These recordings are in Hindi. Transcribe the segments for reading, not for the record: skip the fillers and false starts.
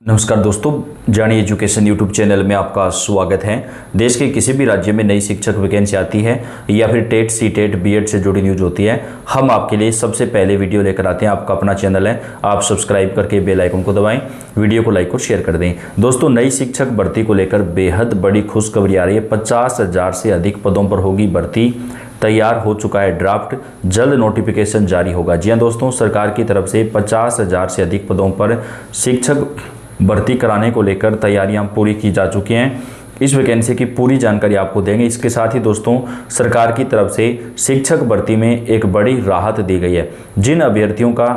नमस्कार दोस्तों, जानी एजुकेशन यूट्यूब चैनल में आपका स्वागत है। देश के किसी भी राज्य में नई शिक्षक वैकेंसी आती है या फिर टेट सी टेट बीएड से जुड़ी न्यूज होती है, हम आपके लिए सबसे पहले वीडियो लेकर आते हैं। आपका अपना चैनल है, आप सब्सक्राइब करके बेल आइकन को दबाएं, वीडियो को लाइक और शेयर कर दें। दोस्तों, नई शिक्षक भर्ती को लेकर बेहद बड़ी खुशखबरी आ रही है। 50,000 से अधिक पदों पर होगी भर्ती। तैयार हो चुका है ड्राफ्ट, जल्द नोटिफिकेशन जारी होगा। जी हाँ दोस्तों, सरकार की तरफ से 50,000 से अधिक पदों पर शिक्षक भर्ती कराने को लेकर तैयारियां पूरी की जा चुकी हैं। इस वैकेंसी की पूरी जानकारी आपको देंगे। इसके साथ ही दोस्तों, सरकार की तरफ से शिक्षक भर्ती में एक बड़ी राहत दी गई है। जिन अभ्यर्थियों का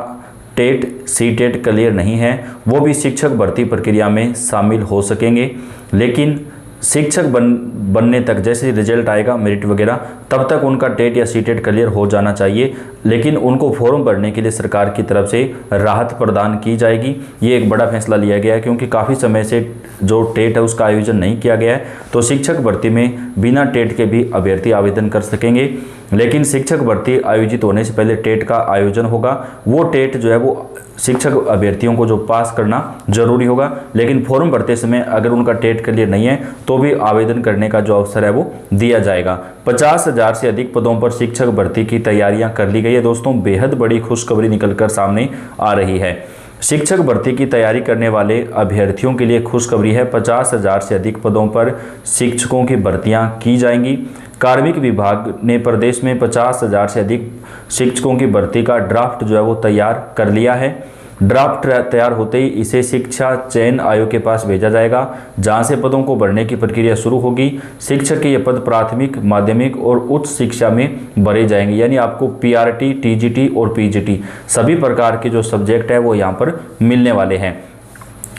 टेट सी टेट क्लियर नहीं है वो भी शिक्षक भर्ती प्रक्रिया में शामिल हो सकेंगे, लेकिन शिक्षक बनने तक जैसे रिजल्ट आएगा मेरिट वगैरह, तब तक उनका टेट या सी टेट क्लियर हो जाना चाहिए। लेकिन उनको फॉर्म भरने के लिए सरकार की तरफ से राहत प्रदान की जाएगी। ये एक बड़ा फैसला लिया गया है, क्योंकि काफ़ी समय से जो टेट है उसका आयोजन नहीं किया गया है। तो शिक्षक भर्ती में बिना टेट के भी अभ्यर्थी आवेदन कर सकेंगे, लेकिन शिक्षक भर्ती आयोजित होने से पहले टेट का आयोजन होगा। वो टेट जो है वो शिक्षक अभ्यर्थियों को जो पास करना जरूरी होगा, लेकिन फॉर्म भरते समय अगर उनका टेट क्लियर नहीं है तो भी आवेदन करने का जो अवसर है वो दिया जाएगा। 50,000 से अधिक पदों पर शिक्षक भर्ती की तैयारियां कर ली गई है। दोस्तों, बेहद बड़ी खुशखबरी निकलकर सामने आ रही है। शिक्षक भर्ती की तैयारी करने वाले अभ्यर्थियों के लिए खुशखबरी है। 50,000 से अधिक पदों पर शिक्षकों की भर्तियां की जाएंगी। कार्मिक विभाग ने प्रदेश में 50,000 से अधिक शिक्षकों की भर्ती का ड्राफ्ट जो है वो तैयार कर लिया है। ड्राफ्ट तैयार होते ही इसे शिक्षा चयन आयोग के पास भेजा जाएगा, जहां से पदों को भरने की प्रक्रिया शुरू होगी। शिक्षक के ये पद प्राथमिक, माध्यमिक और उच्च शिक्षा में भरे जाएंगे, यानी आपको पीआरटी, टीजीटी और पीजीटी सभी प्रकार के जो सब्जेक्ट है वो यहाँ पर मिलने वाले हैं।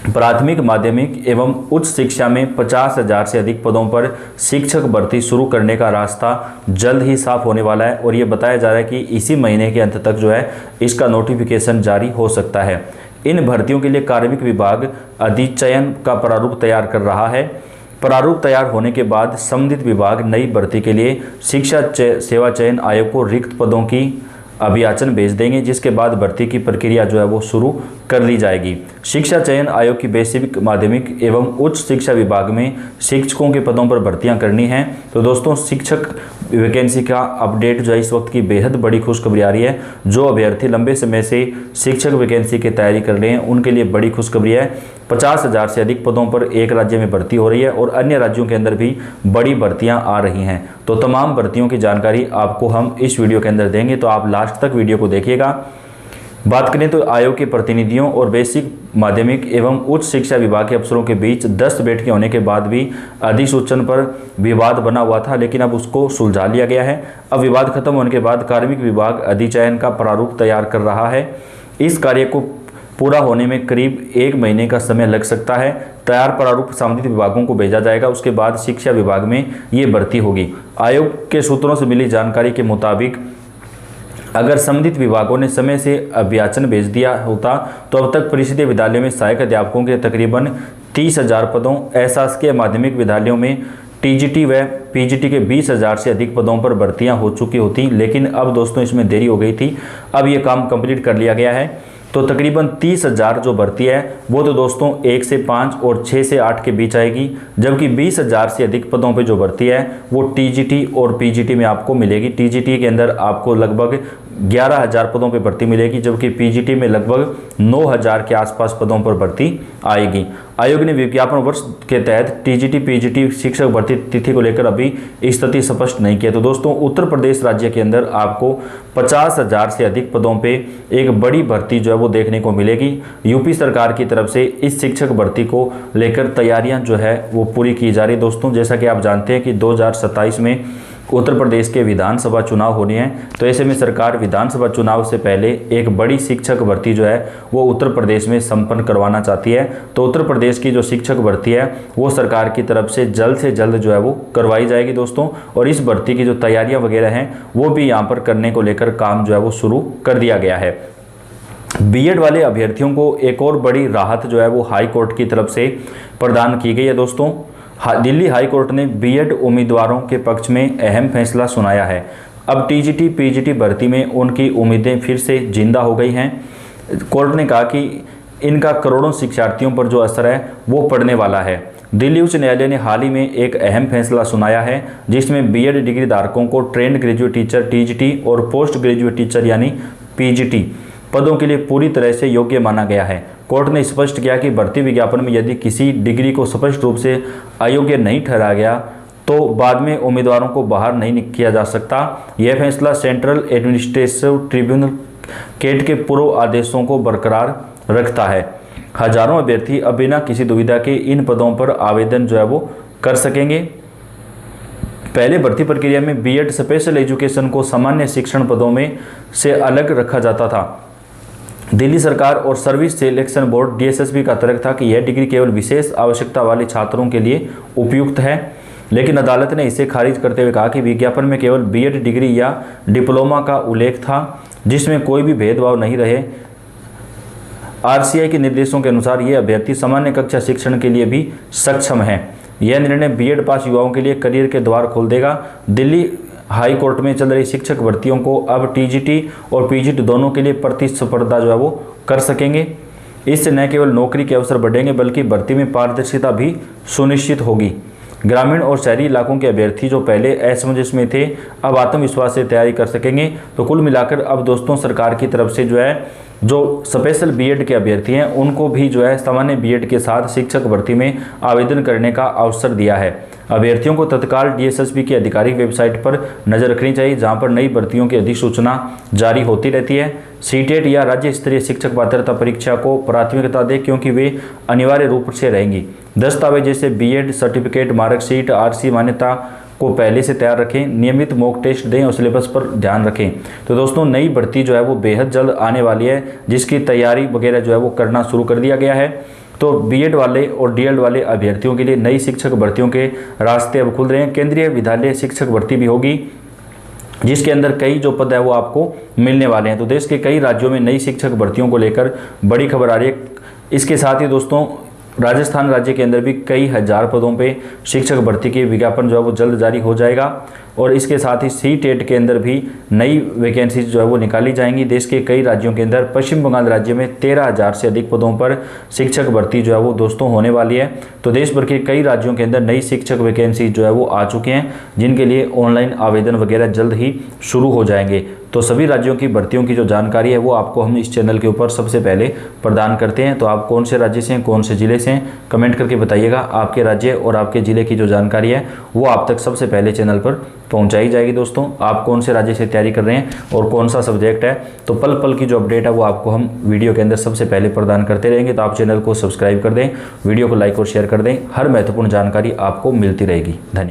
प्राथमिक, माध्यमिक एवं उच्च शिक्षा में 50,000 से अधिक पदों पर शिक्षक भर्ती शुरू करने का रास्ता जल्द ही साफ होने वाला है, और ये बताया जा रहा है कि इसी महीने के अंत तक जो है इसका नोटिफिकेशन जारी हो सकता है। इन भर्तियों के लिए कार्मिक विभाग अधिचयन का प्रारूप तैयार कर रहा है। प्रारूप तैयार होने के बाद संबंधित विभाग नई भर्ती के लिए शिक्षा सेवा चयन आयोग को रिक्त पदों की अभियाचन भेज देंगे, जिसके बाद भर्ती की प्रक्रिया जो है वो शुरू कर ली जाएगी। शिक्षा चयन आयोग की बेसिक, माध्यमिक एवं उच्च शिक्षा विभाग में शिक्षकों के पदों पर भर्तियां करनी हैं। तो दोस्तों, शिक्षक वैकेंसी का अपडेट जो है इस वक्त की बेहद बड़ी खुशखबरी आ रही है। जो अभ्यर्थी लंबे समय से शिक्षक वैकेंसी की तैयारी कर रहे हैं उनके लिए बड़ी खुशखबरी है। 50,000 से अधिक पदों पर एक राज्य में भर्ती हो रही है और अन्य राज्यों के अंदर भी बड़ी भर्तियां आ रही हैं। तो तमाम भर्तियों की जानकारी आपको हम इस वीडियो के अंदर देंगे, तो आप लास्ट तक वीडियो को देखिएगा। बात करें तो आयोग के प्रतिनिधियों और बेसिक, माध्यमिक एवं उच्च शिक्षा विभाग के अफसरों के बीच 10 बैठकें होने के बाद भी अधिसूचना पर विवाद बना हुआ था, लेकिन अब उसको सुलझा लिया गया है। अब विवाद खत्म होने के बाद कार्मिक विभाग अधिचयन का प्रारूप तैयार कर रहा है। इस कार्य को पूरा होने में करीब 1 महीने का समय लग सकता है। तैयार प्रारूप संबंधित विभागों को भेजा जाएगा, उसके बाद शिक्षा विभाग में ये भर्ती होगी। आयोग के सूत्रों से मिली जानकारी के मुताबिक अगर संबंधित विभागों ने समय से अभियाचन भेज दिया होता तो अब तक परिषदीय विद्यालयों में सहायक अध्यापकों के तकरीबन 30,000 पदों, अशासकीय माध्यमिक विद्यालयों में टीजीटी व पीजीटी के 20,000 से अधिक पदों पर भर्तियां हो चुकी होती। लेकिन अब दोस्तों इसमें देरी हो गई थी, अब ये काम कंप्लीट कर लिया गया है। तो तकरीबन 30,000 जो भर्ती है वो तो दोस्तों 1 से 5 और 6 से 8 के बीच आएगी, जबकि 20,000 से अधिक पदों पे जो भर्ती है वो टीजीटी और पीजीटी में आपको मिलेगी। टीजीटी के अंदर आपको लगभग 11,000 पदों पे भर्ती मिलेगी, जबकि पीजीटी में लगभग 9,000 के आसपास पदों पर भर्ती आएगी। आयोग ने विज्ञापन वर्ष के तहत टीजीटी पीजीटी शिक्षक भर्ती तिथि को लेकर अभी स्थिति स्पष्ट नहीं किया। तो दोस्तों, उत्तर प्रदेश राज्य के अंदर आपको 50,000 से अधिक पदों पे एक बड़ी भर्ती जो है वो देखने को मिलेगी। यूपी सरकार की तरफ से इस शिक्षक भर्ती को लेकर तैयारियां जो है वो पूरी की जा रही है। दोस्तों, जैसा कि आप जानते हैं कि 2027 में उत्तर प्रदेश के विधानसभा चुनाव होने हैं, तो ऐसे में सरकार विधानसभा चुनाव से पहले एक बड़ी शिक्षक भर्ती जो है वो उत्तर प्रदेश में संपन्न करवाना चाहती है। तो उत्तर प्रदेश की जो शिक्षक भर्ती है वो सरकार की तरफ से जल्द जो है वो करवाई जाएगी दोस्तों, और इस भर्ती की जो तैयारियां वगैरह हैं वो भी यहाँ पर करने को लेकर काम जो है वो शुरू कर दिया गया है। बीएड वाले अभ्यर्थियों को एक और बड़ी राहत जो है वो हाई कोर्ट की तरफ से प्रदान की गई है। दोस्तों, दिल्ली हाई कोर्ट ने बीएड उम्मीदवारों के पक्ष में अहम फैसला सुनाया है। अब टीजीटी पीजीटी भर्ती में उनकी उम्मीदें फिर से जिंदा हो गई हैं। कोर्ट ने कहा कि इनका करोड़ों शिक्षार्थियों पर जो असर है वो पड़ने वाला है। दिल्ली उच्च न्यायालय ने हाल ही में एक अहम फैसला सुनाया है जिसमें बीएड डिग्री धारकों को ट्रेंड ग्रेजुएट टीचर टीजीटी और पोस्ट ग्रेजुएट टीचर यानी पीजीटी पदों के लिए पूरी तरह से योग्य माना गया है। कोर्ट ने स्पष्ट किया कि भर्ती विज्ञापन में यदि किसी डिग्री को स्पष्ट रूप से अयोग्य नहीं ठहराया गया तो बाद में उम्मीदवारों को बाहर नहीं किया जा सकता। यह फैसला सेंट्रल एडमिनिस्ट्रेटिव ट्रिब्यूनल केट के पूर्व आदेशों को बरकरार रखता है। हजारों अभ्यर्थी अब बिना किसी दुविधा के इन पदों पर आवेदन जो है वो कर सकेंगे। पहले भर्ती प्रक्रिया में बीएड स्पेशल एजुकेशन को सामान्य शिक्षण पदों में से अलग रखा जाता था। दिल्ली सरकार और सर्विस सिलेक्शन बोर्ड डीएसएसबी का तर्क था कि यह डिग्री केवल विशेष आवश्यकता वाले छात्रों के लिए उपयुक्त है, लेकिन अदालत ने इसे खारिज करते हुए कहा कि विज्ञापन में केवल बीएड डिग्री या डिप्लोमा का उल्लेख था जिसमें कोई भी भेदभाव नहीं रहे। आरसीआई के निर्देशों के अनुसार ये अभ्यर्थी सामान्य कक्षा शिक्षण के लिए भी सक्षम हैं। यह निर्णय बीएड पास युवाओं के लिए करियर के द्वार खोल देगा। दिल्ली हाई कोर्ट में चल रही शिक्षक भर्तियों को अब टीजीटी और पीजीटी दोनों के लिए प्रतिस्पर्धा जो है वो कर सकेंगे। इससे न केवल नौकरी के अवसर बढ़ेंगे बल्कि भर्ती में पारदर्शिता भी सुनिश्चित होगी। ग्रामीण और शहरी इलाकों के अभ्यर्थी जो पहले असमंजस में थे अब आत्मविश्वास से तैयारी कर सकेंगे। तो कुल मिलाकर अब दोस्तों सरकार की तरफ से जो है जो स्पेशल बीएड के अभ्यर्थी हैं उनको भी जो है सामान्य बीएड के साथ शिक्षक भर्ती में आवेदन करने का अवसर दिया है। अभ्यर्थियों को तत्काल डीएसएसबी की आधिकारिक वेबसाइट पर नजर रखनी चाहिए जहां पर नई भर्तियों की अधिसूचना जारी होती रहती है। सीटेट या राज्य स्तरीय शिक्षक पात्रता परीक्षा को प्राथमिकता दें क्योंकि वे अनिवार्य रूप से रहेंगी। दस्तावेज जैसे बीएड सर्टिफिकेट, मार्कशीट, आरसी मान्यता को पहले से तैयार रखें। नियमित मॉक टेस्ट दें और सिलेबस पर ध्यान रखें। तो दोस्तों नई भर्ती जो है वो बेहद जल्द आने वाली है जिसकी तैयारी वगैरह जो है वो करना शुरू कर दिया गया है। तो बीएड वाले और डीएड वाले अभ्यर्थियों के लिए नई शिक्षक भर्तियों के रास्ते अब खुल रहे हैं। केंद्रीय विद्यालय शिक्षक भर्ती भी होगी जिसके अंदर कई जो पद है वो आपको मिलने वाले हैं। तो देश के कई राज्यों में नई शिक्षक भर्तियों को लेकर बड़ी खबर आ रही है। इसके साथ ही दोस्तों राजस्थान राज्य के अंदर भी कई हजार पदों पे शिक्षक भर्ती के विज्ञापन जो है वो जल्द जारी हो जाएगा और इसके साथ ही सीटेट के अंदर भी नई वैकेंसीज जो है वो निकाली जाएंगी। देश के कई राज्यों के अंदर पश्चिम बंगाल राज्य में 13,000 से अधिक पदों पर शिक्षक भर्ती जो है वो दोस्तों होने वाली है। तो देश भर के कई राज्यों के अंदर नई शिक्षक वैकेंसी जो है वो आ चुके हैं जिनके लिए ऑनलाइन आवेदन वगैरह जल्द ही शुरू हो जाएंगे। तो सभी राज्यों की भर्तियों की जो जानकारी है वो आपको हम इस चैनल के ऊपर सबसे पहले प्रदान करते हैं। तो आप कौन से राज्य से हैं, कौन से ज़िले से हैं, कमेंट करके बताइएगा। आपके राज्य और आपके ज़िले की जो जानकारी है वो आप तक सबसे पहले चैनल पर पहुंचाई जाएगी। दोस्तों आप कौन से राज्य से तैयारी कर रहे हैं और कौन सा सब्जेक्ट है, तो पल पल की जो अपडेट है वो आपको हम वीडियो के अंदर सबसे पहले प्रदान करते रहेंगे। तो आप चैनल को सब्सक्राइब कर दें, वीडियो को लाइक और शेयर कर दें। हर महत्वपूर्ण जानकारी आपको मिलती रहेगी। धन्यवाद।